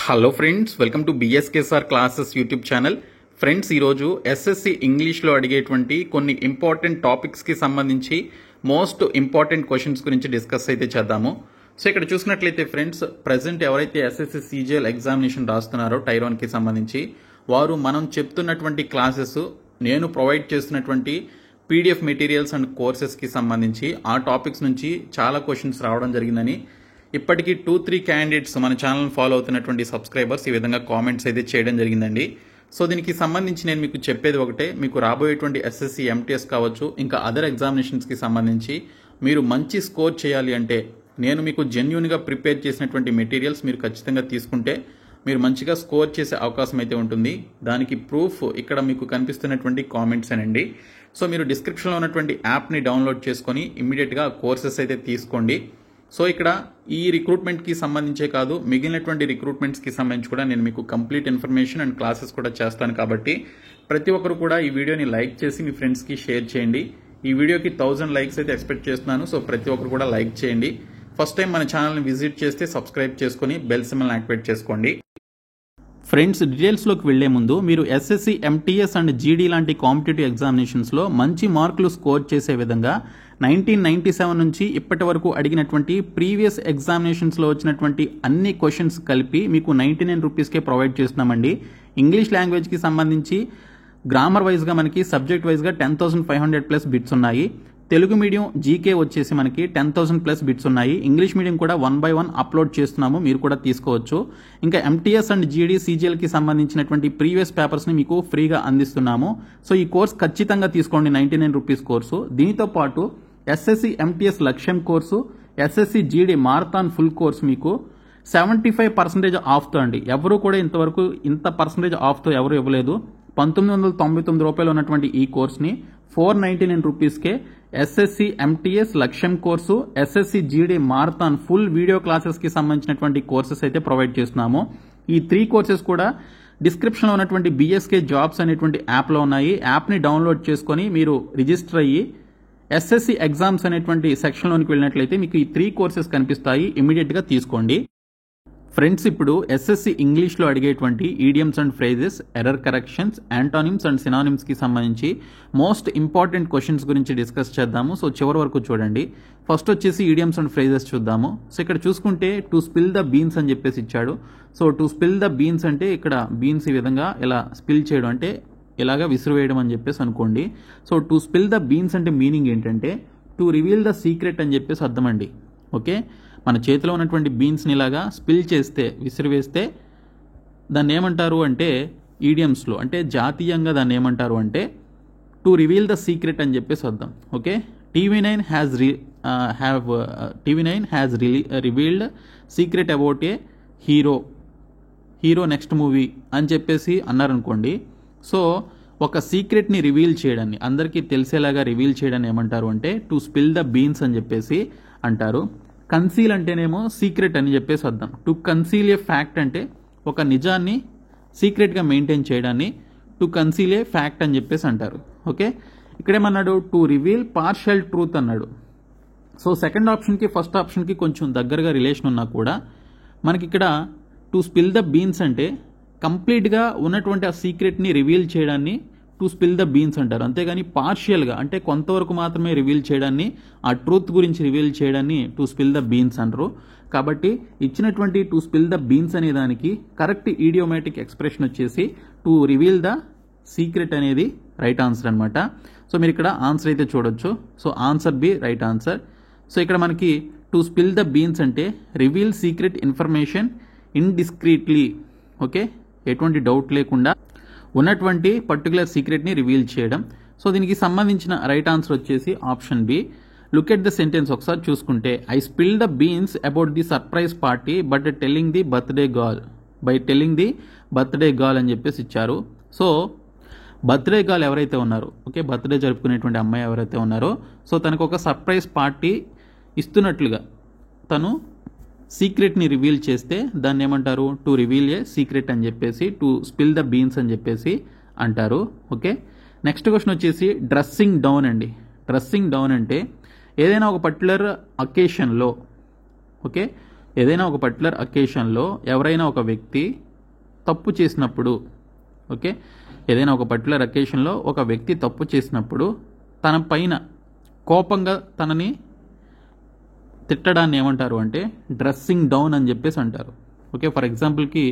Hello friends, welcome to BSK sir classes YouTube channel. Friends, ఈరోజు SSC ఇంగ్లీష్లో అడిగేటువంటి కొన్ని ఇంపార్టెంట్ టాపిక్స్కి సంబంధించి మోస్ట్ ఇంపార్టెంట్ క్వశ్చన్స్ గురించి డిస్కస్ అయితే చేద్దాము. సో ఇక్కడ చూసినట్లయితే ఫ్రెండ్స్, ప్రజెంట్ ఎవరైతే ఎస్ఎస్సి సీజీఎల్ ఎగ్జామినేషన్ రాస్తున్నారో టైర్ 1కి సంబంధించి వారు మనం చెప్తున్నటువంటి క్లాసెస్, నేను ప్రొవైడ్ చేస్తున్నటువంటి పీడిఎఫ్ మెటీరియల్స్ అండ్ కోర్సెస్కి సంబంధించి ఆ టాపిక్స్ నుంచి చాలా క్వశ్చన్స్ రావడం జరిగిందని ఇప్పటికీ 2-3 క్యాండిడేట్స్ మన ఛానల్ ఫాలో అవుతున్నటువంటి సబ్స్క్రైబర్స్ ఈ విధంగా కామెంట్స్ అయితే చేయడం జరిగిందండి. సో దీనికి సంబంధించి నేను మీకు చెప్పేది ఒకటే, మీకు రాబోయేటువంటి ఎస్ఎస్సి ఎంటీఎస్ కావచ్చు, ఇంకా అదర్ ఎగ్జామినేషన్స్కి సంబంధించి మీరు మంచి స్కోర్ చేయాలి అంటే నేను మీకు జెన్యూన్గా ప్రిపేర్ చేసినటువంటి మెటీరియల్స్ మీరు ఖచ్చితంగా తీసుకుంటే మీరు మంచిగా స్కోర్ చేసే అవకాశం అయితే ఉంటుంది. దానికి ప్రూఫ్ ఇక్కడ మీకు కనిపిస్తున్నటువంటి కామెంట్స్ అనండి. సో మీరు డిస్క్రిప్షన్లో ఉన్నటువంటి యాప్ని డౌన్లోడ్ చేసుకొని ఇమ్మీడియట్గా కోర్సెస్ అయితే తీసుకోండి. సో ఇక్కడ ఈ రిక్రూట్మెంట్కి సంబంధించే కాదు, మిగిలినటువంటి రిక్రూట్మెంట్స్కి సంబంధించి కూడా నేను మీకు కంప్లీట్ ఇన్ఫర్మేషన్ అండ్ క్లాసెస్ కూడా చేస్తాను. కాబట్టి ప్రతి ఒక్కరు కూడా ఈ వీడియోని లైక్ చేసి మీ ఫ్రెండ్స్కి షేర్ చేయండి. ఈ వీడియోకి 1000 లైక్స్ అయితే ఎక్స్పెక్ట్ చేస్తున్నాను. సో ప్రతి ఒక్కరు కూడా లైక్ చేయండి. ఫస్ట్ టైం మన ఛానల్ని విజిట్ చేస్తే సబ్స్క్రైబ్ చేసుకొని బెల్ సింబల్ని యాక్టివేట్ చేసుకోండి. ఫ్రెండ్స్, డీటెయిల్స్లోకి వెళ్లే ముందు మీరు ఎస్ఎస్సి ఎంటీఎస్ అండ్ జీడీ లాంటి కాంపిటేటివ్ ఎగ్జామినేషన్స్లో మంచి మార్కులు స్కోర్ చేసే విధంగా 1997 నుంచి ఇప్పటి వరకు అడిగినటువంటి ప్రీవియస్ ఎగ్జామినేషన్స్లో వచ్చినటువంటి అన్ని క్వశ్చన్స్ కలిపి మీకు 99 రూపీస్కే ప్రొవైడ్ చేస్తున్నామండి. ఇంగ్లీష్ లాంగ్వేజ్కి సంబంధించి గ్రామర్ వైజ్గా మనకి సబ్జెక్ట్ వైజ్గా 10,500+ బిట్స్ ఉన్నాయి. తెలుగు మీడియం జీకే వచ్చేసి మనకి 10,000+ బిట్స్ ఉన్నాయి. ఇంగ్లీష్ మీడియం కూడా 1 by 1 అప్లోడ్ చేస్తున్నాము, మీరు కూడా తీసుకోవచ్చు. ఇంకా ఎంటీఎస్ అండ్ జీడీ సీజీఎల్కి సంబంధించినటువంటి ప్రీవియస్ పేపర్స్ని మీకు ఫ్రీగా అందిస్తున్నాము. సో ఈ కోర్స్ ఖచ్చితంగా తీసుకోండి, 99 రూపీస్ కోర్సు. దీనితో పాటు ఎస్ఎస్సి ఎంటీఎస్ లక్ష్యం course, SSC GD marathon full course మీకు 75% ఆఫ్తో అండి. ఎవరు కూడా ఇంతవరకు ఇంత పర్సంటేజ్ ఆఫ్తో ఎవరు ఇవ్వలేదు. 1999 రూపాయలు ఉన్నటువంటి ఈ కోర్స్ని 499 రూపీస్కే ఎస్ఎస్సి ఎంటీఎస్ లక్ష్యం course, SSC GD marathon full video క్లాసెస్కి సంబంధించినటువంటి కోర్సెస్ అయితే ప్రొవైడ్ చేస్తున్నాము. ఈ 3 కోర్సెస్ కూడా డిస్క్రిప్షన్లో ఉన్నటువంటి బిఎస్కే జాబ్స్ అనేటువంటి యాప్లో ఉన్నాయి. యాప్ని డౌన్లోడ్ చేసుకొని మీరు రిజిస్టర్ అయ్యి ఎస్ఎస్సి ఎగ్జామ్స్ అనేటువంటి సెక్షన్లోనికి వెళ్ళినట్లయితే మీకు ఈ 3 కోర్సెస్ కనిపిస్తాయి, ఇమీడియట్గా తీసుకోండి. ఫ్రెండ్స్, ఇప్పుడు ఎస్ఎస్సి ఇంగ్లీష్లో అడిగేటువంటి idioms and phrases, error corrections, antonyms and సినానిమ్స్కి సంబంధించి మోస్ట్ ఇంపార్టెంట్ క్వశ్చన్స్ గురించి డిస్కస్ చేద్దాము. సో చివరి వరకు చూడండి. ఫస్ట్ వచ్చేసి ఈడియమ్స్ అండ్ ఫ్రేజెస్ చూద్దాము. సో ఇక్కడ చూసుకుంటే టు స్పిల్ ద బీన్స్ అని చెప్పేసి ఇచ్చాడు. So to spill the beans అంటే ఇక్కడ బీన్స్ ఈ విధంగా ఇలా స్పిల్ చేయడం అంటే ఇలాగా విసిరివేయడం అని చెప్పేసి అనుకోండి. So to spill the beans అంటే మీనింగ్ ఏంటంటే టు రివీల్ ద సీక్రెట్ అని చెప్పేసి అర్థం అండి. ఓకే, మన చేతిలో ఉన్నటువంటి బీన్స్ని ఇలాగా స్పిల్ చేస్తే, విసిరివేస్తే దాన్ని ఏమంటారు అంటే ఈడియమ్స్లో, అంటే జాతీయంగా దాన్ని ఏమంటారు అంటే టు రివీల్ ద సీక్రెట్ అని చెప్పేసి అర్థం. Okay, TV9 has revealed secret about a hero next movie అని చెప్పేసి అన్నారనుకోండి. సో ఒక సీక్రెట్ని రివీల్ చేయడాన్ని, అందరికీ తెలిసేలాగా రివీల్ చేయడాన్ని ఏమంటారు అంటే టు స్పిల్ ద బీన్స్ అని చెప్పేసి అంటారు. కన్సీల్ అంటేనేమో సీక్రెట్ అని చెప్పేసి అర్థం. టు కన్సీల్ ఏ ఫ్యాక్ట్ అంటే ఒక నిజాన్ని సీక్రెట్గా మెయింటైన్ చేయడాన్ని టు కన్సీల్ ఏ ఫ్యాక్ట్ అని చెప్పేసి అంటారు. ఓకే, ఇక్కడేమన్నాడు టు రివీల్ పార్షియల్ ట్రూత్ అన్నాడు. సో సెకండ్ ఆప్షన్కి ఫస్ట్ ఆప్షన్కి కొంచెం దగ్గరగా రిలేషన్ ఉన్నా కూడా మనకి ఇక్కడ టు స్పిల్ ద బీన్స్ అంటే కంప్లీట్గా ఉన్నటువంటి ఆ సీక్రెట్ని రివీల్ చేయడాన్ని టు స్పిల్ ద బీన్స్ అంటారు. అంతేగాని పార్షియల్గా అంటే కొంతవరకు మాత్రమే రివీల్ చేయడాన్ని, ఆ ట్రూత్ గురించి రివీల్ చేయడాన్ని టు స్పిల్ ద బీన్స్ అంటారు. కాబట్టి ఇచ్చినటువంటి టు స్పిల్ ద బీన్స్ అనే దానికి కరెక్ట్ ఈడియోమాటిక్ ఎక్స్ప్రెషన్ వచ్చేసి టు రివీల్ ద సీక్రెట్ అనేది రైట్ ఆన్సర్ అనమాట. సో మీరు ఇక్కడ ఆన్సర్ అయితే చూడొచ్చు. So answer B right answer. So ఇక్కడ మనకి టు స్పిల్ ద బీన్స్ అంటే reveal secret information indiscreetly. Okay, ఎటువంటి డౌట్ లేకుండా ఉన్నటువంటి పర్టికులర్ సీక్రెట్ని రివీల్ చేయడం. సో దీనికి సంబంధించిన రైట్ ఆన్సర్ వచ్చేసి option B. Look at the sentence ఒకసారి చూసుకుంటే, I spill the beans about the surprise party but telling the birthday girl అని చెప్పేసి ఇచ్చారు. సో బర్త్డే గర్ల్ ఎవరైతే ఉన్నారో, ఓకే, బర్త్డే జరుపుకునేటువంటి అమ్మాయి ఎవరైతే ఉన్నారో, సో తనకు ఒక సర్ప్రైజ్ పార్టీ ఇస్తున్నట్లుగా తను సీక్రెట్ని రివీల్ చేస్తే దాన్ని ఏమంటారు టు రివీల్ ఏ సీక్రెట్ అని చెప్పేసి, టు స్పిల్ ద బీన్స్ అని చెప్పేసి అంటారు. ఓకే, నెక్స్ట్ క్వశ్చన్ వచ్చేసి డ్రెస్సింగ్ డౌన్ అండి. డ్రెస్సింగ్ డౌన్ అంటే ఏదైనా ఒక పర్టికులర్ అకేషన్లో, ఓకే, ఏదైనా ఒక పర్టికులర్ అకేషన్లో ఎవరైనా ఒక వ్యక్తి తప్పు చేసినప్పుడు, ఓకే, ఏదైనా ఒక పర్టికులర్ అకేషన్లో ఒక వ్యక్తి తప్పు చేసినప్పుడు తన పైన కోపంగా తనని తిట్టడాన్ని ఏమంటారు అంటే డ్రెస్సింగ్ డౌన్ అని చెప్పేసి అంటారు. ఓకే, ఫర్ ఎగ్జాంపుల్కి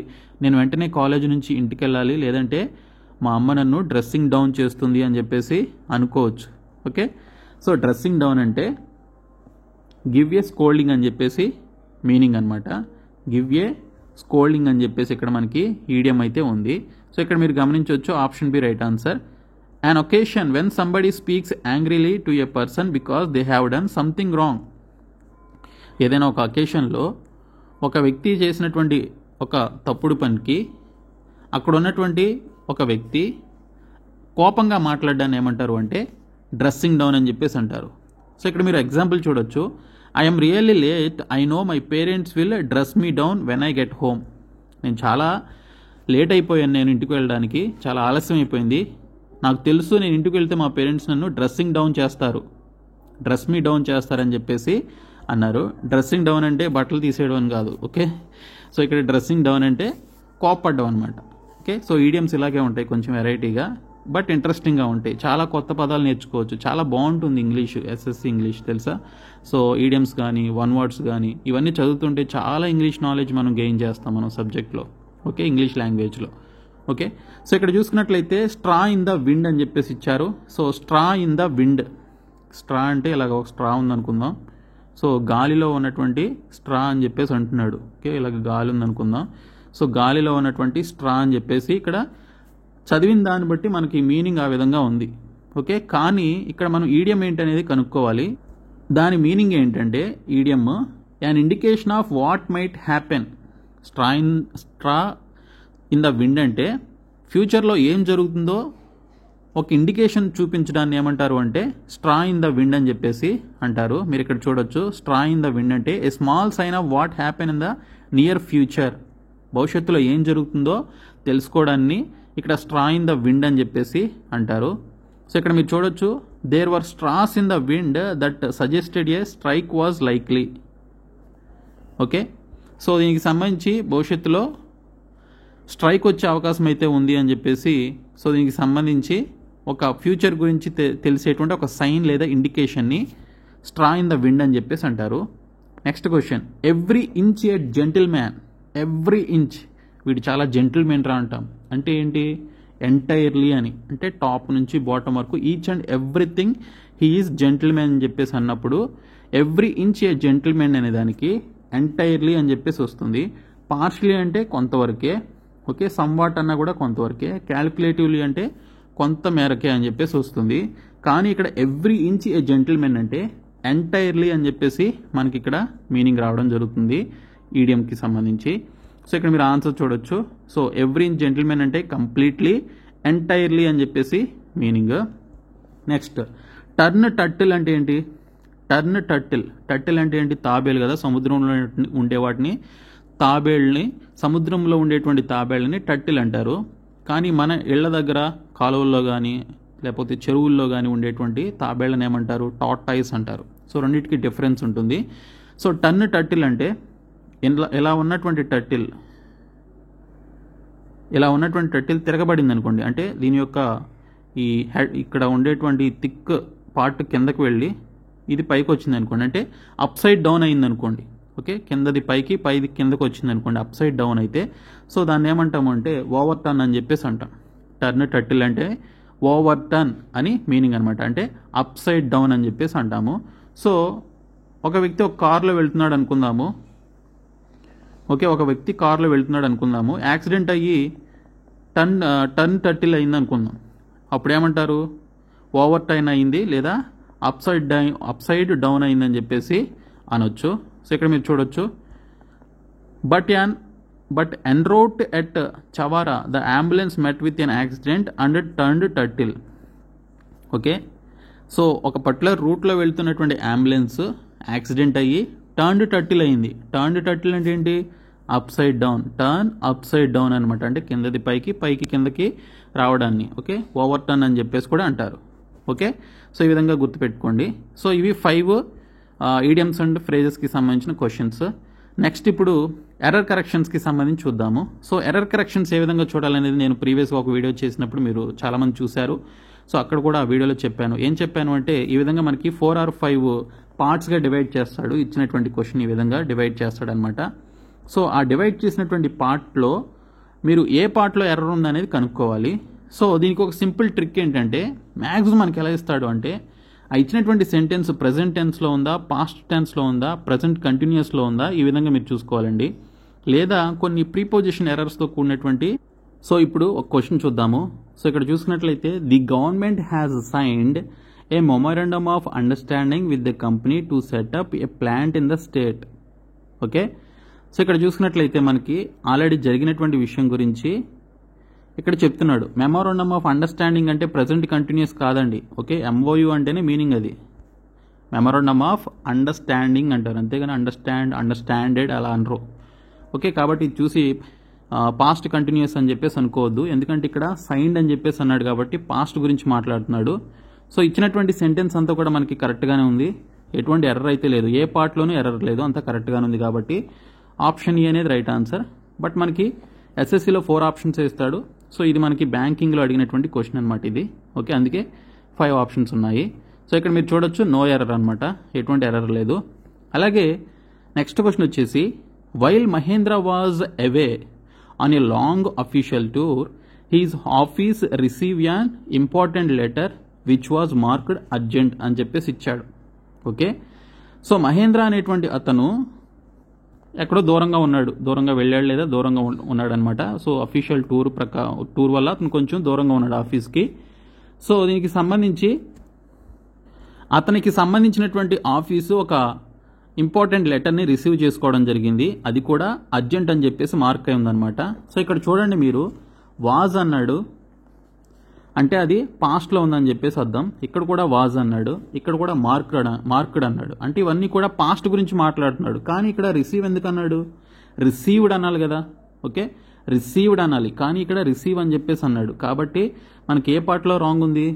నేను వెంటనే కాలేజ్ నుంచి ఇంటికి వెళ్ళాలి, లేదంటే మా అమ్మ నన్ను డ్రెస్సింగ్ డౌన్ చేస్తుంది అని చెప్పేసి అనుకోవచ్చు. ఓకే, సో డ్రెస్సింగ్ డౌన్ అంటే గివ్ ఏ స్కోల్డింగ్ అని చెప్పేసి మీనింగ్ అనమాట. గివ్ ఏ స్కోల్డింగ్ అని చెప్పేసి ఇక్కడ మనకి ఈడియం అయితే ఉంది. సో ఇక్కడ మీరు గమనించవచ్చు, option B right answer. an occasion when somebody speaks angrily to a person because they have done something wrong. ఏదైనా ఒక అకేషన్లో ఒక వ్యక్తి చేసినటువంటి ఒక తప్పుడు పనికి అక్కడ ఉన్నటువంటి ఒక వ్యక్తి కోపంగా మాట్లాడడాన్ని ఏమంటారు అంటే డ్రెస్సింగ్ డౌన్ అని చెప్పేసి అంటారు. సో ఇక్కడ మీరు ఎగ్జాంపుల్ చూడొచ్చు. I'm really late, I know my parents will dress me down when I get home. నేను చాలా లేట్ అయిపోయాను, నేను ఇంటికి వెళ్ళడానికి చాలా ఆలస్యం అయిపోయింది, నాకు తెలుసు నేను ఇంటికి వెళ్తే మా పేరెంట్స్ నన్ను డ్రెస్సింగ్ డౌన్ చేస్తారు, డ్రెస్ మీ డౌన్ చేస్తారని చెప్పేసి అన్నారు. డ్రెస్సింగ్ డౌన్ అంటే బట్టలు తీసేయడం అని కాదు. ఓకే, సో ఇక్కడ డ్రెస్సింగ్ డౌన్ అంటే కోప్పడ్డం అనమాట. ఓకే, సో ఈడియమ్స్ ఇలాగే ఉంటాయి, కొంచెం వెరైటీగా బట్ ఇంట్రెస్టింగ్గా ఉంటాయి. చాలా కొత్త పదాలు నేర్చుకోవచ్చు, చాలా బాగుంటుంది ఇంగ్లీష్, ఎస్ఎస్సి ఇంగ్లీష్ తెలుసా. సో ఈడియమ్స్ కానీ వన్ వర్డ్స్ కానీ ఇవన్నీ చదువుతుంటే చాలా ఇంగ్లీష్ నాలెడ్జ్ మనం గెయిన్ చేస్తాం మనం సబ్జెక్ట్లో. ఓకే, ఇంగ్లీష్ లాంగ్వేజ్లో. ఓకే, సో ఇక్కడ చూసుకున్నట్లయితే స్ట్రా ఇన్ ద విండ్ అని చెప్పేసి ఇచ్చారు. So straw in the wind, straw అంటే ఇలాగ ఒక స్ట్రా ఉందనుకుందాం. సో గాలిలో ఉన్నటువంటి స్ట్రా అని చెప్పేసి అంటున్నాడు. ఓకే, ఇలాగ గాలి ఉందనుకుందాం. సో గాలిలో ఉన్నటువంటి స్ట్రా అని చెప్పేసి ఇక్కడ చదివిన దాన్ని బట్టి మనకి మీనింగ్ ఆ విధంగా ఉంది. ఓకే, కానీ ఇక్కడ మనం ఈడియం ఏంటనేది కనుక్కోవాలి. దాని మీనింగ్ ఏంటంటే idiom an indication of what might happen. Straw in the wind అంటే ఫ్యూచర్లో ఏం జరుగుతుందో ఒక ఇండికేషన్ చూపించడాన్ని ఏమంటారు అంటే స్ట్రా ఇన్ ద విండ్ అని చెప్పేసి అంటారు. మీరు ఇక్కడ చూడొచ్చు, స్ట్రా ఇన్ ద విండ్ అంటే a small sign of what happen in the near future. భవిష్యత్తులో ఏం జరుగుతుందో తెలుసుకోవడాన్ని ఇక్కడ స్ట్రా ఇన్ ద విండ్ అని చెప్పేసి అంటారు. సో ఇక్కడ మీరు చూడొచ్చు, there were straws in the wind that suggested a strike was likely. Okay, so దీనికి సంబంధించి భవిష్యత్తులో స్ట్రైక్ వచ్చే అవకాశం అయితే ఉంది అని చెప్పేసి, సో దీనికి సంబంధించి ఒక ఫ్యూచర్ గురించి తెలిసేటువంటి ఒక సైన్ లేదా ఇండికేషన్ని స్ట్రా ఇన్ ద విండ్ అని చెప్పేసి అంటారు. నెక్స్ట్ క్వశ్చన్, ఎవ్రీ ఇంచ్ ఏ జెంటిల్ మ్యాన్. ఎవ్రీ ఇంచ్, వీడు చాలా జెంటిల్ మ్యాన్ రా అంటాం. అంటే ఏంటి, ఎంటైర్లీ అని, అంటే టాప్ నుంచి బాటమ్ వరకు each and everything he is gentle man అని చెప్పేసి అన్నప్పుడు ఎవ్రీ ఇంచ్ ఏ జెంటిల్ మ్యాన్ అనే దానికి ఎంటైర్లీ అని చెప్పేసి వస్తుంది. పార్షియలీ అంటే కొంతవరకే, ఓకే, సమ్వాట్ అన్నా కూడా కొంతవరకే, క్యాలిక్యులేటివ్లీ అంటే కొంత మేరకే అని చెప్పేసి వస్తుంది. కానీ ఇక్కడ ఎవ్రీ ఇంచ్ ఏ జెంటిల్ మ్యాన్ అంటే ఎంటైర్లీ అని చెప్పేసి మనకి ఇక్కడ మీనింగ్ రావడం జరుగుతుంది ఈడియంకి సంబంధించి. సో ఇక్కడ మీరు ఆన్సర్ చూడొచ్చు. So every inch gentle man అంటే కంప్లీట్లీ, ఎంటైర్లీ అని చెప్పేసి మీనింగ్. నెక్స్ట్, టర్న్ టర్టిల్ అంటే ఏంటి? టర్న్ టర్టిల్, టర్టిల్ అంటే ఏంటి, తాబేలు కదా, సముద్రంలో ఉండే వాటిని తాబేళ్ళని, సముద్రంలో ఉండేటువంటి తాబేళ్ళని టర్టిల్ అంటారు. కానీ మన ఇళ్ల దగ్గర కాలువల్లో కానీ లేకపోతే చెరువుల్లో కానీ ఉండేటువంటి తాబేళ్ళని ఏమంటారు, టార్టాయిస్ అంటారు. సో రెండింటికి డిఫరెన్స్ ఉంటుంది. సో టర్న్ టర్టిల్ అంటే ఇలా ఉన్నటువంటి టర్టిల్ తిరగబడింది అనుకోండి, అంటే దీని యొక్క ఈ హెడ్ ఇక్కడ ఉండేటువంటి థిక్ పార్ట్ కిందకు వెళ్ళి ఇది పైకి వచ్చింది అనుకోండి, అంటే అప్ సైడ్ డౌన్ అయింది అనుకోండి. ఓకే, కిందది పైకి పైది కిందకు వచ్చింది అనుకోండి, అప్ సైడ్ డౌన్ అయితే, సో దాన్ని ఏమంటాము అంటే ఓవర్ టర్న్ అని చెప్పేసి అంటాం. టర్న్ టర్టిల్ అంటే ఓవర్ టర్న్ అని మీనింగ్ అనమాట, అంటే అప్ సైడ్ డౌన్ అని చెప్పేసి అంటాము. సో ఒక వ్యక్తి ఒక కారులో వెళ్తున్నాడు అనుకుందాము. ఓకే, ఒక వ్యక్తి కారులో వెళ్తున్నాడు అనుకుందాము, యాక్సిడెంట్ అయ్యి టర్న్ టర్టిల్ అయింది అనుకుందాం. అప్పుడు ఏమంటారు, ఓవర్ టర్న్ అయింది లేదా అప్ సైడ్ డౌన్ అయిందని చెప్పేసి అనొచ్చు. సో ఇక్కడ మీరు చూడొచ్చు, but en route at Chavara the ambulance met with an accident and turned turtle. Okay, so ఒక పర్టికులర్ రూట్లో వెళ్తున్నటువంటి అంబులెన్స్ యాక్సిడెంట్ అయ్యి టర్న్డ్ టర్టిల్ అయింది. టర్న్డ్ టర్టిల్ అంటే ఏంటి, up side down, turn up side down అనమాట, అంటే కిందది పైకి పైకి కిందకి రావడాన్ని ఓకే ఓవర్ టర్న్ అని చెప్పేసి కూడా అంటారు. ఓకే, సో ఈ విధంగా గుర్తుపెట్టుకోండి. సో ఇవి 5 ఈడియమ్స్ అండ్ ఫ్రేజెస్కి సంబంధించిన క్వశ్చన్స్. నెక్స్ట్ ఇప్పుడు ఎర్రర్ కరెక్షన్స్కి సంబంధించి చూద్దాము. సో ఎర్రర్ కరెక్షన్స్ ఏ విధంగా చూడాలనేది నేను ప్రీవియస్గా ఒక వీడియో చేసినప్పుడు మీరు చాలామంది చూశారు. సో అక్కడ కూడా ఆ వీడియోలో చెప్పాను. ఏం చెప్పాను అంటే ఈ విధంగా మనకి 4 or 5 పార్ట్స్గా డివైడ్ చేస్తాడు. ఇచ్చినటువంటి క్వశ్చన్ ఈ విధంగా డివైడ్ చేస్తాడనమాట. సో ఆ డివైడ్ చేసినటువంటి పార్ట్లో మీరు ఏ పార్ట్లో ఎర్రర్ ఉందనేది కనుక్కోవాలి. సో దీనికి ఒక సింపుల్ ట్రిక్ ఏంటంటే మ్యాక్సిమం మనకి ఎలా ఇస్తాడు అంటే ఆ ఇచ్చినటువంటి సెంటెన్స్ ప్రజెంట్ టెన్స్లో ఉందా, పాస్ట్ టెన్స్లో ఉందా, ప్రజెంట్ కంటిన్యూస్లో ఉందా, ఈ విధంగా మీరు చూసుకోవాలండి. లేదా కొన్ని ప్రీపోజిషన్ ఎర్రర్స్తో కూడినటువంటి. సో ఇప్పుడు ఒక క్వశ్చన్ చూద్దాము. సో ఇక్కడ చూసుకున్నట్లయితే the government has signed a memorandum of understanding with the company to set up A plant in the state. Okay, so ఇక్కడ చూసుకున్నట్లయితే మనకి ఆల్రెడీ జరిగినటువంటి విషయం గురించి ఇక్కడ చెప్తున్నాడు. మెమోరాండమ్ ఆఫ్ అండర్స్టాండింగ్ అంటే ప్రజెంట్ కంటిన్యూస్ కాదండి. ఓకే, ఎంఓయూ అంటేనే మీనింగ్ అది. మెమోరాండమ్ ఆఫ్ అండర్స్టాండింగ్ అంటారు, అంతేగాని అండర్స్టాండెడ్ అలా అనరు. ఓకే, కాబట్టి ఇది చూసి పాస్ట్ కంటిన్యూస్ అని చెప్పేసి అనుకోవద్దు. ఎందుకంటే ఇక్కడ సైన్డ్ అని చెప్పేసి అన్నాడు కాబట్టి పాస్ట్ గురించి మాట్లాడుతున్నాడు. సో ఇచ్చినటువంటి సెంటెన్స్ అంతా కూడా మనకి కరెక్ట్గానే ఉంది, ఎటువంటి ఎర్రర్ అయితే లేదు, ఏ పార్ట్లోనూ ఎర్రర్ లేదు, అంతా కరెక్ట్గానే ఉంది. కాబట్టి ఆప్షన్ ఏ అనేది రైట్ ఆన్సర్. బట్ మనకి ఎస్ఎస్సిలో 4 ఆప్షన్స్ ఇస్తాడు. సో ఇది మనకి బ్యాంకింగ్లో అడిగినటువంటి క్వశ్చన్ అనమాట ఇది. ఓకే, అందుకే 5 ఆప్షన్స్ ఉన్నాయి. సో ఇక్కడ మీరు చూడొచ్చు నో ఎర్రర్ అనమాట, ఎటువంటి ఎర్రర్ లేదు. అలాగే నెక్స్ట్ క్వశ్చన్ వచ్చేసి while Mahendra was away on a long official tour his office receive an important letter which was marked urgent అని చెప్పేసి ఇచ్చాడు. ఓకే, సో మహేంద్ర అనేటువంటి అతను ఎక్కడో దూరంగా ఉన్నాడు, దూరంగా వెళ్ళాడు లేదా దూరంగా ఉన్నాడు అనమాట. సో అఫీషియల్ టూర్ వల్ల అతను కొంచెం దూరంగా ఉన్నాడు ఆఫీస్కి. సో దీనికి సంబంధించి అతనికి సంబంధించినటువంటి ఆఫీసు ఒక ఇంపార్టెంట్ లెటర్ని రిసీవ్ చేసుకోవడం జరిగింది, అది కూడా అర్జెంట్ అని చెప్పేసి మార్క్ అయి ఉందన్నమాట. సో ఇక్కడ చూడండి మీరు వాజ్ అన్నాడు అంటే అది పాస్ట్లో ఉందని చెప్పేసి అర్థం. ఇక్కడ కూడా వాజ్ అన్నాడు, ఇక్కడ కూడా మార్క్డ్ అన్నాడు, అంటే ఇవన్నీ కూడా పాస్ట్ గురించి మాట్లాడుతున్నాడు. కానీ ఇక్కడ రిసీవ్ ఎందుకు అన్నాడు? రిసీవ్డ్ అనాలి కదా. ఓకే, రిసీవ్డ్ అనాలి, కానీ ఇక్కడ రిసీవ్ అని చెప్పేసి అన్నాడు. కాబట్టి మనకి ఏ పార్ట్లో రాంగ్ ఉంది?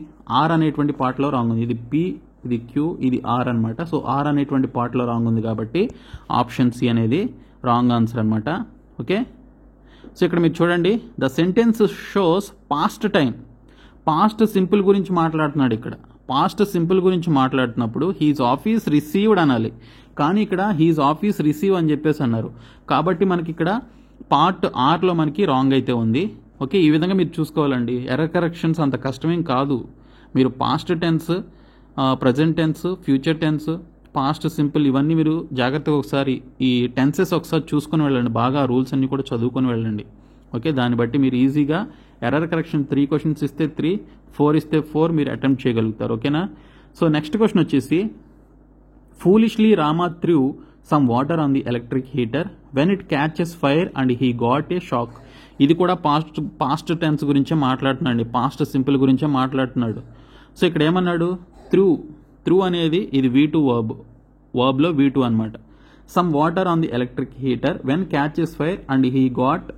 ఆర్ అనేటువంటి పార్ట్లో రాంగ్ ఉంది. ఇది పి, ఇది క్యూ, ఇది ఆర్ అనమాట. సో ఆర్ అనేటువంటి పార్ట్లో రాంగ్ ఉంది కాబట్టి ఆప్షన్ సి అనేది రాంగ్ ఆన్సర్ అనమాట. ఓకే, సో ఇక్కడ మీరు చూడండి the sentence shows past time, past simple గురించి మాట్లాడుతున్నాడు. ఇక్కడ పాస్ట్ సింపుల్ గురించి మాట్లాడుతున్నప్పుడు హీజ్ ఆఫీస్ రిసీవ్డ్ అనాలి, కానీ ఇక్కడ హీజ్ ఆఫీస్ రిసీవ్ అని చెప్పేసి అన్నారు. కాబట్టి మనకి ఇక్కడ పార్ట్ ఆర్లో మనకి రాంగ్ అయితే ఉంది. ఓకే, ఈ విధంగా మీరు చూసుకోవాలండి. ఎర్రర్ కరెక్షన్స్ అంత కష్టమేం కాదు. మీరు past tense, present tense, future tense, past simple ఇవన్నీ మీరు జాగ్రత్తగా ఒకసారి ఈ టెన్సెస్ ఒకసారి చూసుకొని వెళ్ళండి, బాగా రూల్స్ అన్ని కూడా చదువుకొని వెళ్ళండి. ఓకే, దాన్ని బట్టి మీరు ఈజీగా ఎర్రర్ కరెక్షన్ 3 క్వశ్చన్స్ ఇస్తే 3, 4 ఇస్తే 4 మీరు అటెంప్ట్ చేయగలుగుతారు. ఓకేనా. సో నెక్స్ట్ క్వశ్చన్ వచ్చేసి foolishly Rama through some water on the electric heater when it catches fire and he got a shock. ఇది కూడా పాస్ట్ టెన్స్ గురించే మాట్లాడుతున్నాడు, పాస్ట్ సింపుల్ గురించే మాట్లాడుతున్నాడు. సో ఇక్కడ ఏమన్నాడు? త్రూ అనేది ఇది V2 వర్బ్లో V2 అనమాట. Some water on the electric heater when catches fire and he got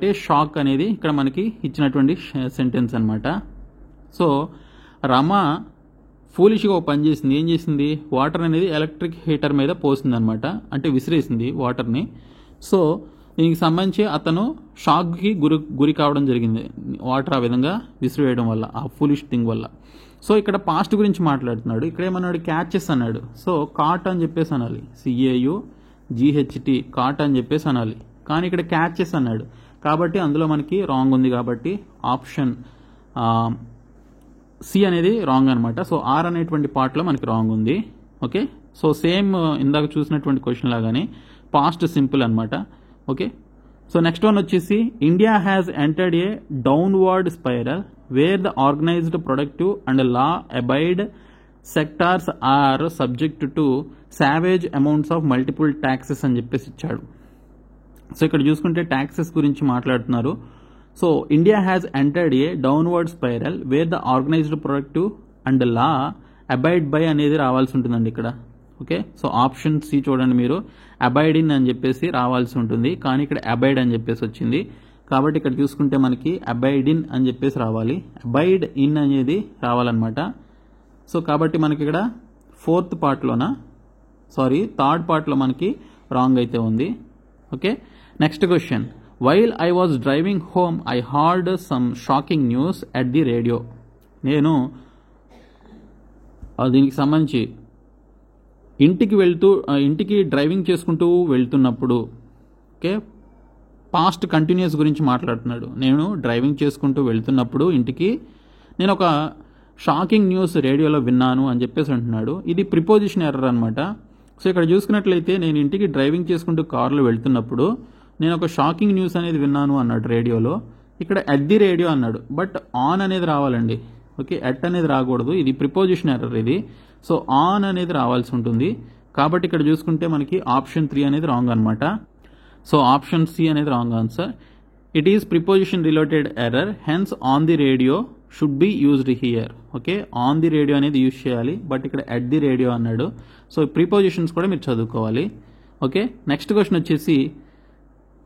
a shock అనేది ఇక్కడ మనకి ఇచ్చినటువంటి సెంటెన్స్ అనమాట. సో రమ ఫూలిష్గా ఒక పని చేసింది. ఏం చేసింది? వాటర్ అనేది ఎలక్ట్రిక్ హీటర్ మీద పోసింది అనమాట, అంటే విసిరేసింది వాటర్ని. సో దీనికి సంబంధించి అతను షాక్కి గురి కావడం జరిగింది, వాటర్ ఆ విధంగా విసిరేయడం వల్ల, ఆ ఫూలిష్ థింగ్ వల్ల. సో ఇక్కడ పాస్ట్ గురించి మాట్లాడుతున్నాడు. ఇక్కడ ఏమన్నాడు? క్యాచెస్ అన్నాడు. సో కాట్ అని చెప్పేసి అనాలి, CAUGHT, కాట్ అని చెప్పేసి అనాలి. కానీ ఇక్కడ క్యాచెస్ అన్నాడు కాబట్టి అందులో మనకి రాంగ్ ఉంది. కాబట్టి ఆప్షన్ సి అనేది రాంగ్ అనమాట. సో ఆర్ అనేటువంటి పార్ట్లో మనకి రాంగ్ ఉంది. ఓకే, సో సేమ్ ఇందాక చూసినటువంటి క్వశ్చన్ లాగానే పాస్ట్ సింపుల్ అనమాట. ఓకే, సో నెక్స్ట్ వన్ వచ్చేసి India has entered a downward spiral where the organised productive and law abide sectors are subject to savage amounts of multiple taxes అని చెప్పేసి ఇచ్చాడు. So ఇక్కడ చూసుకుంటే ట్యాక్సెస్ గురించి మాట్లాడుతున్నారు. So India has entered a downward spiral where the organised productive and law abide by అనేది రావాల్సి ఉంటుందండి ఇక్కడ. ఓకే, సో ఆప్షన్ సి చూడండి మీరు, అబైడ్ ఇన్ అని చెప్పేసి రావాల్సి ఉంటుంది, కానీ ఇక్కడ అబైడ్ అని చెప్పేసి వచ్చింది. కాబట్టి ఇక్కడ చూసుకుంటే మనకి అబైడ్ ఇన్ అని చెప్పేసి రావాలి, అబైడ్ ఇన్ అనేది రావాలన్నమాట. సో కాబట్టి మనకి ఇక్కడ థర్డ్ పార్ట్లో మనకి రాంగ్ అయితే ఉంది. Okay, next question. While I was driving home I heard some shocking news at the radio. నేను దీనికి సంబంధించి ఇంటికి డ్రైవింగ్ చేసుకుంటూ వెళ్తున్నప్పుడు, ఓకే, పాస్ట్ కంటిన్యూస్ గురించి మాట్లాడుతున్నాడు. నేను డ్రైవింగ్ చేసుకుంటూ వెళ్తున్నప్పుడు ఇంటికి నేను ఒక షాకింగ్ న్యూస్ రేడియోలో విన్నాను అని చెప్పేసి అంటున్నాడు. ఇది ప్రిపోజిషన్ ఎర్రర్ అనమాట. సో ఇక్కడ చూసుకున్నట్లయితే నేను ఇంటికి డ్రైవింగ్ చేసుకుంటూ కారులో వెళ్తున్నప్పుడు నేను ఒక షాకింగ్ న్యూస్ అనేది విన్నాను అన్నాడు రేడియోలో. ఇక్కడ ఎట్ ది రేడియో అన్నాడు, బట్ ఆన్ అనేది రావాలండి. ఓకే, ఎట్ అనేది రాకూడదు, ఇది ప్రిపోజిషన్ ఎర్రర్ ఇది. సో ఆన్ అనేది రావాల్సి ఉంటుంది. కాబట్టి ఇక్కడ చూసుకుంటే మనకి ఆప్షన్ 3 అనేది రాంగ్ అనమాట. సో ఆప్షన్ సి అనేది wrong answer. It is preposition related error, hence on the radio should be used here. Okay, on the radio అనేది యూజ్ చేయాలి, బట్ ఇక్కడ ఎట్ ది రేడియో అన్నాడు. సో ప్రిపోజిషన్స్ కూడా మీరు చదువుకోవాలి. ఓకే, నెక్స్ట్ క్వశ్చన్ వచ్చేసి,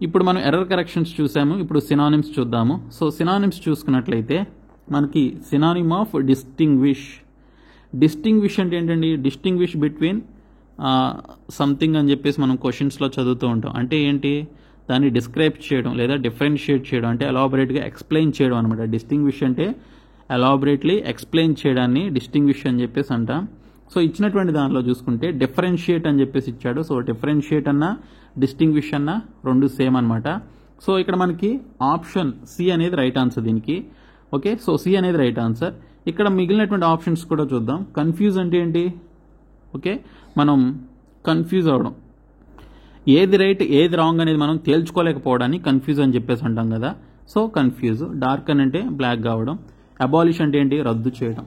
ఇప్పుడు మనం ఎర్రర్ కరెక్షన్స్ చూసాము, ఇప్పుడు సినానిమ్స్ చూద్దాము. సో సినానిమ్స్ చూసుకున్నట్లయితే మనకి సినానిమ్ ఆఫ్ డిస్టింగ్విష్. డిస్టింగ్విష్ అంటే ఏంటండి? డిస్టింగ్విష్ బిట్వీన్ సంథింగ్ అని చెప్పేసి మనం క్వశ్చన్స్లో చదువుతూ ఉంటాం. అంటే ఏంటి? దాన్ని డిస్క్రైబ్ చేయడం లేదా డిఫరెన్షియేట్ చేయడం, అంటే ఎలాబొరేట్గా ఎక్స్ప్లెయిన్ చేయడం అనమాట. డిస్టింగ్విష్ అంటే ఎలాబొరేట్లీ ఎక్స్ప్లెయిన్ చేయడాన్ని డిస్టింగ్విష్ అని చెప్పేసి అంటాం. సో ఇచ్చినటువంటి దానిలో చూసుకుంటే డిఫరెన్షియేట్ అని చెప్పేసి ఇచ్చాడు. సో డిఫరెన్షియేట్ అన్న డిస్టింగ్విష్ అన్న రెండు సేమ్ అనమాట. సో ఇక్కడ మనకి ఆప్షన్ సి అనేది రైట్ ఆన్సర్ దీనికి. ఓకే, సో సి అనేది రైట్ ఆన్సర్. ఇక్కడ మిగిలినటువంటి ఆప్షన్స్ కూడా చూద్దాం. కన్ఫ్యూజ్ అంటే ఏంటి? ఓకే, మనం కన్ఫ్యూజ్ అవడం, ఏది రైట్ ఏది రాంగ్ అనేది మనం తేల్చుకోలేకపోవడాన్ని కన్ఫ్యూజ్ అని చెప్పేసి అంటాం కదా. So confuse. డార్క్ అని అంటే బ్లాక్ కావడం. అబాలిష్ అంటే ఏంటి? రద్దు చేయడం.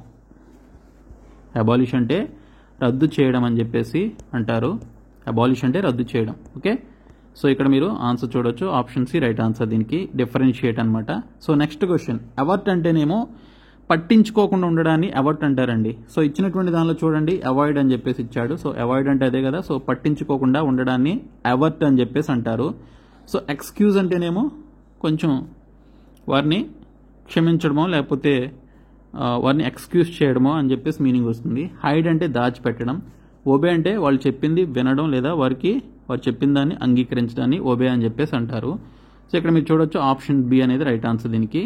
అబాలిష్ అంటే రద్దు చేయడం అని చెప్పేసి అంటారు. అబాలిష్ అంటే రద్దు చేయడం. ఓకే, సో ఇక్కడ మీరు ఆన్సర్ చూడొచ్చు. ఆప్షన్ సి రైట్ ఆన్సర్ దీనికి, డిఫరెన్షియేట్ అనమాట. సో నెక్స్ట్ క్వశ్చన్, అవర్ట్ అంటేనేమో పట్టించుకోకుండా ఉండడాన్ని అవర్ట్ అంటారండి. సో ఇచ్చినటువంటి దానిలో చూడండి, అవాయిడ్ అని చెప్పేసి ఇచ్చాడు. సో అవాయిడ్ అంటే అదే కదా. సో పట్టించుకోకుండా ఉండడాన్ని అవర్ట్ అని చెప్పేసి అంటారు. సో ఎక్స్క్యూజ్ అంటేనేమో కొంచెం వారిని క్షమించడమో లేకపోతే వారిని ఎక్స్క్యూజ్ చేయడమో అని చెప్పేసి మీనింగ్ వస్తుంది. హైడ్ అంటే దాచిపెట్టడం. ఓబే అంటే వాళ్ళు చెప్పింది వినడం లేదా వారు చెప్పిన దాన్ని అంగీకరించడాన్ని ఓబే అని చెప్పేసి అంటారు. సో ఇక్కడ మీరు చూడొచ్చు ఆప్షన్ బి అనేది రైట్ ఆన్సర్ దీనికి.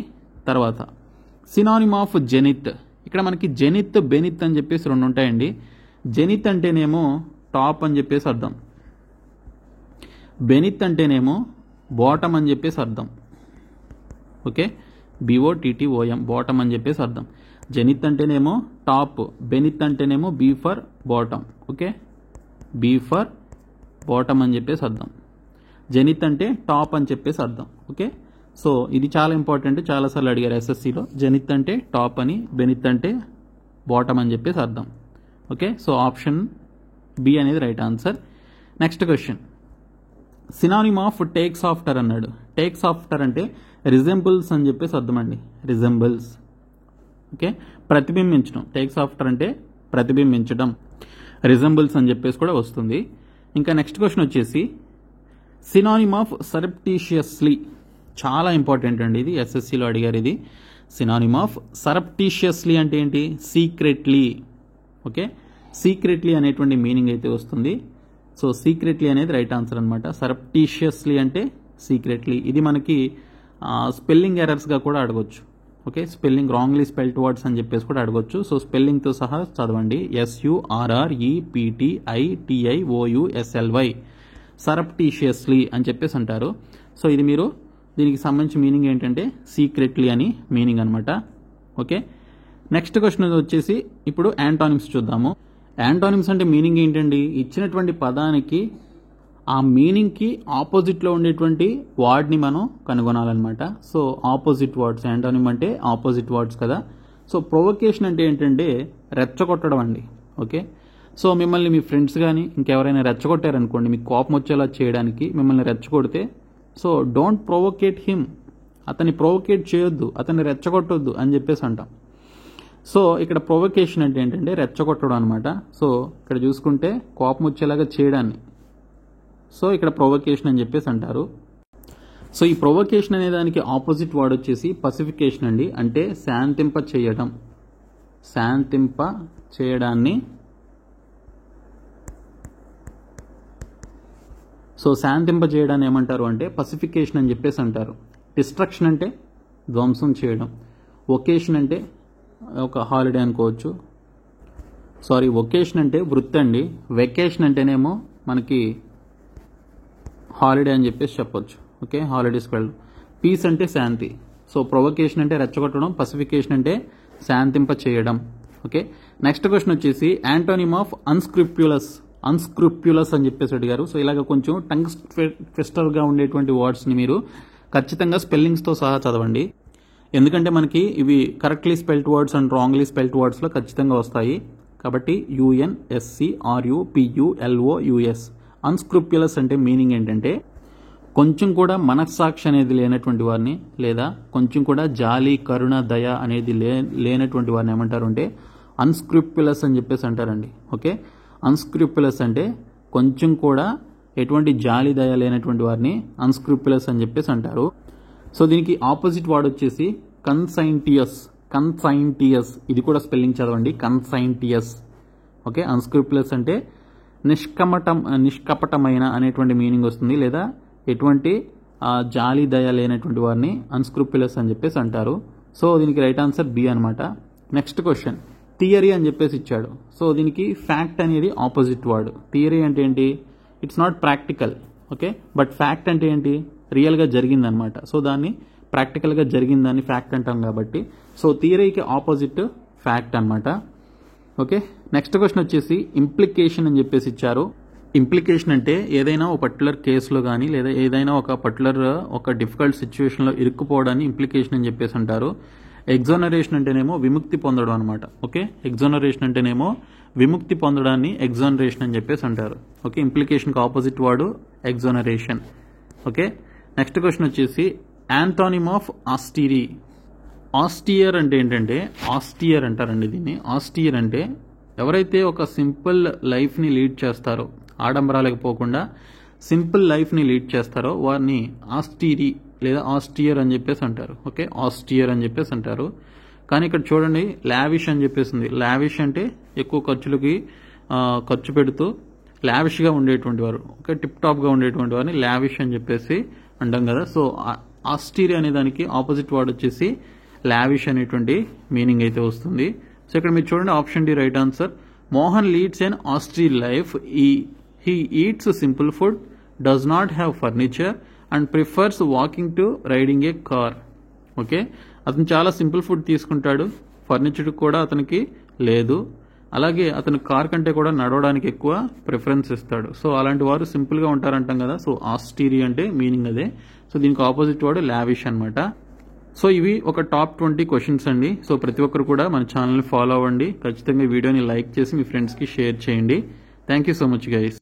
తర్వాత సినానిమ్ ఆఫ్ జెనిత్. ఇక్కడ మనకి జెనిత్, బెనిత్ అని చెప్పేసి రెండు ఉంటాయండి. జెనిత్ అంటేనేమో టాప్ అని చెప్పేసి అర్థం, బెనిత్ అంటేనేమో బాటమ్ అని చెప్పేసి అర్థం. ఓకే, BOTTOM, బాటమ్ అని చెప్పేసి అర్థం. జెనిత్ అంటేనేమో టాప్, బెనిత్ అంటేనేమో B for bottom. Okay, B for bottom అని చెప్పేసి అర్థం. జెనిత్ అంటే టాప్ అని చెప్పేసి అర్థం. ఓకే, సో ఇది చాలా ఇంపార్టెంట్, చాలాసార్లు అడిగారు SSCలో. జెనిత్ అంటే టాప్ అని, బెనిత్ అంటే బాటమ్ అని చెప్పేసి అర్థం. ఓకే, సో ఆప్షన్ బి అనేది right answer. Next question, synonym of takes after అన్నాడు. టేక్స్ ఆఫ్టర్ అంటే రిజెంబుల్స్ అని చెప్పేసి అర్థం అండి. రిజెంబుల్స్. ఓకే, ప్రతిబింబించడం. టేక్స్ ఆఫ్టర్ అంటే ప్రతిబింబించడం. రిజెంబుల్స్ అని చెప్పేసి కూడా వస్తుంది. ఇంకా నెక్స్ట్ క్వశ్చన్ వచ్చేసి సినానిమ్ ఆఫ్ సరప్టీషియస్లీ. చాలా ఇంపార్టెంట్ అండి ఇది, SSCలో అడిగారు ఇది. సినానిమ్ ఆఫ్ సరప్టీషియస్లీ అంటే ఏంటి? సీక్రెట్లీ. ఓకే, సీక్రెట్లీ అనేటువంటి మీనింగ్ అయితే వస్తుంది. సో సీక్రెట్లీ అనేది రైట్ ఆన్సర్ అనమాట. సరప్టీషియస్లీ అంటే సీక్రెట్లీ. ఇది మనకి స్పెల్లింగ్ ఎర్రర్స్గా కూడా అడగొచ్చు. Okay, spelling wrongly spelled words అని చెప్పేసి కూడా అడగొచ్చు. సో స్పెల్లింగ్తో సహా చదవండి. SURREPTIOUSLY, సరప్టీషియస్లీ అని చెప్పేసి అంటారు. సో ఇది మీరు దీనికి సంబంధించి మీనింగ్ ఏంటంటే సీక్రెట్లీ అని మీనింగ్ అనమాట. ఓకే, నెక్స్ట్ క్వశ్చన్ వచ్చేసి ఇప్పుడు యాంటానిమ్స్ చూద్దాము. యాంటానిమ్స్ అంటే మీనింగ్ ఏంటండి? ఇచ్చినటువంటి పదానికి ఆ మీనింగ్కి ఆపోజిట్లో ఉండేటువంటి వర్డ్ని మనం కనుగొనాలన్నమాట. సో ఆపోజిట్ వర్డ్స్, యాంటానిమ్ అంటే ఆపోజిట్ వర్డ్స్ కదా. సో ప్రొవొకేషన్ అంటే ఏంటంటే రెచ్చగొట్టడం అండి. ఓకే, సో మిమ్మల్ని మీ ఫ్రెండ్స్ కానీ ఇంకెవరైనా రెచ్చగొట్టారనుకోండి, మీకు కోపం వచ్చేలా చేయడానికి మిమ్మల్ని రెచ్చగొడితే, సో డోంట్ ప్రొవొకేట్ హిమ్, అతన్ని ప్రొవొకేట్ చేయొద్దు, అతన్ని రెచ్చగొట్టొద్దు అని చెప్పేసి అంటాం. సో ఇక్కడ ప్రొవొకేషన్ అంటే ఏంటంటే రెచ్చగొట్టడం అనమాట. సో ఇక్కడ చూసుకుంటే కోపం వచ్చేలాగా చేయడాన్ని, సో ఇక్కడ ప్రొవొకేషన్ అని చెప్పేసి అంటారు. సో ఈ ప్రొవొకేషన్ అనే దానికి ఆపోజిట్ వర్డ్ వచ్చేసి పసిఫికేషన్ అండి. అంటే శాంతింప చేయడం. శాంతింప చేయడాన్ని సో శాంతింపజేయడాన్ని ఏమంటారు అంటే పసిఫికేషన్ అని చెప్పేసి అంటారు. డిస్ట్రక్షన్ అంటే ధ్వంసం చేయడం. ఒకేషన్ అంటే ఒక హాలిడే అనుకోవచ్చు. ఒకేషన్ అంటే వృత్తి అండి. వెకేషన్ అంటేనేమో మనకి హాలిడే అని చెప్పేసి చెప్పొచ్చు. ఓకే, హాలిడేస్కి వెళ్ళడం. పీస్ అంటే శాంతి. సో ప్రొవకేషన్ అంటే రెచ్చగొట్టడం, పసిఫికేషన్ అంటే శాంతింప చేయడం. ఓకే, నెక్స్ట్ క్వశ్చన్ వచ్చేసి యాంటోనిమ్ ఆఫ్ అన్స్క్రిప్యులస్. అన్స్క్రిప్యులస్ అని చెప్పేసి అడిగారు. సో ఇలాగ కొంచెం టంగ్ ట్విస్టర్గా ఉండేటువంటి వర్డ్స్ని మీరు ఖచ్చితంగా స్పెల్లింగ్స్తో సహా చదవండి. ఎందుకంటే మనకి ఇవి correctly spelt words and wrongly spelt వర్డ్స్లో ఖచ్చితంగా వస్తాయి. కాబట్టి UNSCRUPULOUS. అన్స్క్రూప్యులస్ అంటే మీనింగ్ ఏంటంటే కొంచెం కూడా మనస్సాక్షి అనేది లేనటువంటి వారిని, లేదా కొంచెం కూడా జాలి, కరుణ, దయ అనేది లేనటువంటి వారిని ఏమంటారు అంటే అన్స్క్రూప్యులస్ అని చెప్పేసి అంటారండి. ఓకే, అన్స్క్రూప్యులస్ అంటే కొంచెం కూడా ఎటువంటి జాలి, దయ లేనటువంటి వారిని అన్స్క్రూప్యులస్ అని చెప్పేసి అంటారు. సో దీనికి ఆపోజిట్ వర్డ్ వచ్చేసి కన్సైంటియస్. కన్సైంటియస్, ఇది కూడా స్పెల్లింగ్ చదవండి. కన్సైంటియస్. ఓకే, అన్స్క్రూప్యులస్ అంటే నిష్కపటమైన అనేటువంటి మీనింగ్ వస్తుంది, లేదా ఎటువంటి జాలి, దయ లేనటువంటి వారిని అన్స్క్రూప్యులస్ అని చెప్పేసి అంటారు. సో దీనికి రైట్ ఆన్సర్ బి అనమాట. నెక్స్ట్ క్వశ్చన్ థియరీ అని చెప్పేసి ఇచ్చాడు. సో దీనికి ఫ్యాక్ట్ అనేది ఆపోజిట్ వర్డ్. థియరీ అంటే ఏంటి? It's not practical. Okay, but fact అంటే ఏంటి? రియల్గా జరిగిందనమాట. సో దాన్ని ప్రాక్టికల్గా జరిగిందని ఫ్యాక్ట్ అంటాం కాబట్టి సో థియరీకి ఆపోజిట్ ఫ్యాక్ట్ అనమాట. ఓకే, నెక్స్ట్ క్వశ్చన్ వచ్చేసి ఇంప్లికేషన్ అని చెప్పేసి ఇచ్చారు. ఇంప్లికేషన్ అంటే ఏదైనా ఒక పర్టికులర్ కేసులో కానీ, లేదా ఏదైనా ఒక పర్టికులర్ ఒక డిఫికల్ట్ సిచ్యువేషన్లో ఇరుక్కుపోవడాన్ని ఇంప్లికేషన్ అని చెప్పేసి అంటారు. ఎగ్జోనరేషన్ అంటేనేమో విముక్తి పొందడం అనమాట. ఓకే, ఎగ్జోనరేషన్ అంటేనేమో విముక్తి పొందడాన్ని ఎగ్జోనరేషన్ అని చెప్పేసి అంటారు. ఓకే, ఇంప్లికేషన్కి opposite word exoneration. Okay, next question వచ్చేసి యాంటోనిమ్ ఆఫ్ ఆస్టిరీ. ఆస్టియర్ అంటే ఏంటంటే ఆస్టియర్ అంటారండి దీన్ని. ఆస్టియర్ అంటే ఎవరైతే ఒక సింపుల్ లైఫ్ని లీడ్ చేస్తారో, ఆడంబరాలకు పోకుండా సింపుల్ లైఫ్ని లీడ్ చేస్తారో వారిని ఆస్టిరీ లేదా ఆస్టియర్ అని చెప్పేసి అంటారు. ఓకే, ఆస్టియర్ అని చెప్పేసి అంటారు. కానీ ఇక్కడ చూడండి లావిష్ అని చెప్పేసి ఉంది. లావిష్ అంటే ఎక్కువ ఖర్చులకి ఖర్చు పెడుతూ లావిష్గా ఉండేటువంటి వారు. ఓకే, టిప్ టాప్గా ఉండేటువంటి వారిని లావిష్ అని చెప్పేసి అంటాం కదా. సో ఆస్టిరీ అనే దానికి ఆపోజిట్ వర్డ్ వచ్చేసి లావిష్ అనేటువంటి మీనింగ్ అయితే వస్తుంది. సో ఇక్కడ మీరు చూడండి option D right answer. Mohan leads an austere life. He eats simple food, does not have furniture and prefers walking to riding a car. Okay, అతను చాలా సింపుల్ ఫుడ్ తీసుకుంటాడు, ఫర్నిచర్ కూడా అతనికి లేదు, అలాగే అతను కార్ కంటే కూడా నడవడానికి ఎక్కువ ప్రిఫరెన్స్ ఇస్తాడు. సో అలాంటి వారు సింపుల్గా ఉంటారంటాం కదా. సో ఆస్టీరీ అంటే మీనింగ్ అదే. సో దీనికి ఆపోజిట్ వర్డ్ లావిష్ అనమాట. సో ఇవి ఒక టాప్ 20 క్వశ్చన్స్ అండి. సో ప్రతి ఒక్కరు కూడా మన ఛానల్ని ఫాలో అవ్వండి. ఖచ్చితంగా వీడియోని లైక్ చేసి మీ ఫ్రెండ్స్కి షేర్ చేయండి. Thank you so much guys.